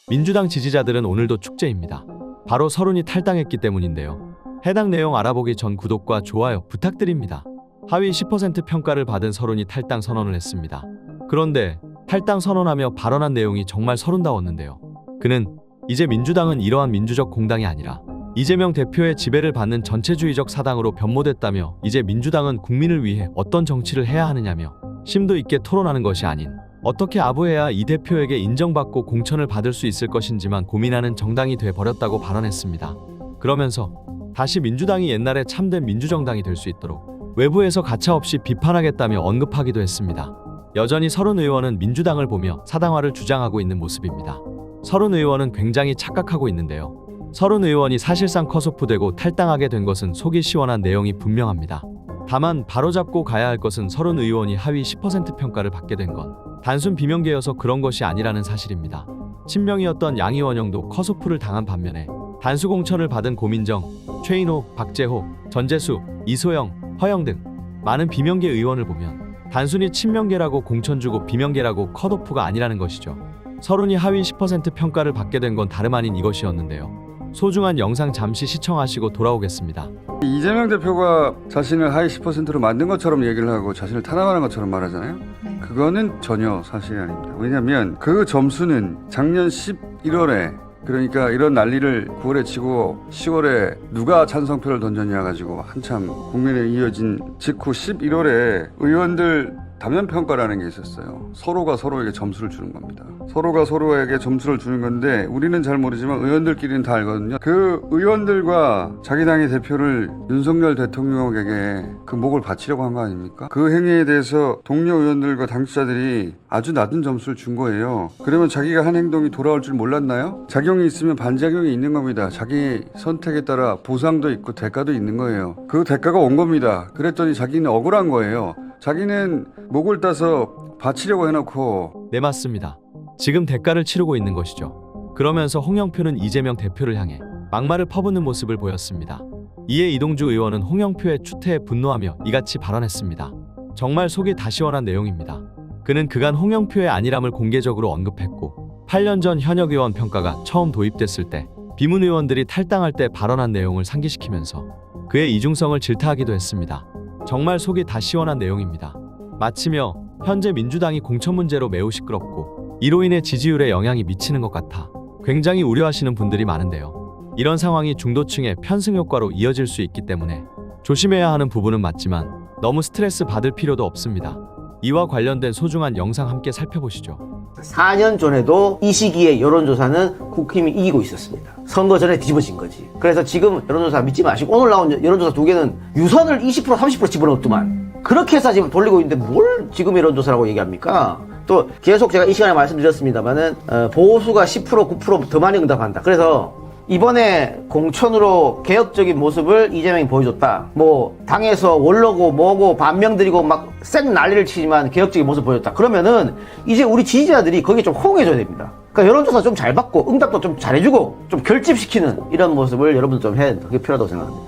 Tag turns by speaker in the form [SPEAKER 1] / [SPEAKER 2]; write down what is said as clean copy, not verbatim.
[SPEAKER 1] 민주당 지지자들은 오늘도 축제입니다. 바로 서른이 탈당했기 때문인데요. 해당 내용 알아보기 전 구독과 좋아요 부탁드립니다. 하위 10% 평가를 받은 서른이 탈당 선언을 했습니다. 그런데 탈당 선언하며 발언한 내용이 정말 서른다웠는데요. 그는 이제 민주당은 이러한 민주적 공당이 아니라 이재명 대표의 지배를 받는 전체주의적 사당으로 변모됐다며 이제 민주당은 국민을 위해 어떤 정치를 해야 하느냐며 심도 있게 토론하는 것이 아닌 어떻게 아부해야 이 대표에게 인정받고 공천을 받을 수 있을 것인지만 고민하는 정당이 돼버렸다고 발언했습니다. 그러면서 다시 민주당이 옛날에 참된 민주정당이 될 수 있도록 외부에서 가차없이 비판하겠다며 언급하기도 했습니다. 여전히 서른 의원은 민주당을 보며 사당화를 주장하고 있는 모습입니다. 서른 의원은 굉장히 착각하고 있는데요. 서른 의원이 사실상 컷오프되고 탈당하게 된 것은 속이 시원한 내용이 분명합니다. 다만 바로잡고 가야 할 것은 서른 의원이 하위 10% 평가를 받게 된 건 단순 비명계여서 그런 것이 아니라는 사실입니다. 친명이었던 양이원영도 컷오프를 당한 반면에 단수 공천을 받은 고민정, 최인호, 박재호, 전재수, 이소영, 허영 등 많은 비명계 의원을 보면 단순히 친명계라고 공천 주고 비명계라고 컷오프가 아니라는 것이죠. 서른이 하위 10% 평가를 받게 된 건 다름 아닌 이것이었는데요. 소중한 영상 잠시 시청하시고 돌아오겠습니다.
[SPEAKER 2] 이재명 대표가 자신을 하위 10%로 만든 것처럼 얘기를 하고 자신을 탄압하는 것처럼 말하잖아요. 그거는 전혀 사실이 아닙니다. 왜냐하면 그 점수는 작년 11월에 그러니까 이런 난리를 9월에 치고 10월에 누가 찬성표를 던졌냐 가지고 한참 국민에 이어진 직후 11월에 의원들 단면평가라는 게 있었어요. 서로가 서로에게 점수를 주는 겁니다. 서로가 서로에게 점수를 주는 건데 우리는 잘 모르지만 의원들끼리는 다 알거든요. 그 의원들과 자기 당의 대표를 윤석열 대통령에게 그 목을 바치려고 한 거 아닙니까? 그 행위에 대해서 동료 의원들과 당직자들이 아주 낮은 점수를 준 거예요. 그러면 자기가 한 행동이 돌아올 줄 몰랐나요? 작용이 있으면 반작용이 있는 겁니다. 자기 선택에 따라 보상도 있고 대가도 있는 거예요. 그 대가가 온 겁니다. 그랬더니 자기는 억울한 거예요. 자기는 목을 따서 바치려고 해놓고.
[SPEAKER 1] 네, 맞습니다. 지금 대가를 치르고 있는 것이죠. 그러면서 홍영표는 이재명 대표를 향해 막말을 퍼붓는 모습을 보였습니다. 이에 이동주 의원은 홍영표의 추태에 분노하며 이같이 발언했습니다. 정말 속이 다 시원한 내용입니다. 그는 그간 홍영표의 안일함을 공개적으로 언급했고 8년 전 현역 의원 평가가 처음 도입됐을 때 비문 의원들이 탈당할 때 발언한 내용을 상기시키면서 그의 이중성을 질타하기도 했습니다. 정말 속이 다 시원한 내용입니다. 마치며 현재 민주당이 공천 문제로 매우 시끄럽고 이로 인해 지지율에 영향이 미치는 것 같아 굉장히 우려하시는 분들이 많은데요. 이런 상황이 중도층의 편승 효과로 이어질 수 있기 때문에 조심해야 하는 부분은 맞지만 너무 스트레스 받을 필요도 없습니다. 이와 관련된 소중한 영상 함께 살펴보시죠.
[SPEAKER 3] 4년 전에도 이 시기에 여론조사는 국힘이 이기고 있었습니다. 선거 전에 뒤집어진 거지. 그래서 지금 여론조사 믿지 마시고 오늘 나온 여론조사 두 개는 유선을 20% 30% 집어넣었더만 그렇게 해서 지금 돌리고 있는데 뭘 지금 여론조사라고 얘기합니까? 또 계속 제가 이 시간에 말씀드렸습니다만은 보수가 10% 9% 더 많이 응답한다. 그래서 이번에 공천으로 개혁적인 모습을 이재명이 보여줬다. 뭐 당에서 원로고 뭐고 반명들이고 막 쌩 난리를 치지만 개혁적인 모습 보여줬다. 그러면은 이제 우리 지지자들이 거기에 좀 호응해줘야 됩니다. 그러니까 여론조사 좀 잘 받고 응답도 좀 잘해주고 좀 결집시키는 이런 모습을 여러분들 좀 해야 된다. 그게 필요하다고 생각합니다.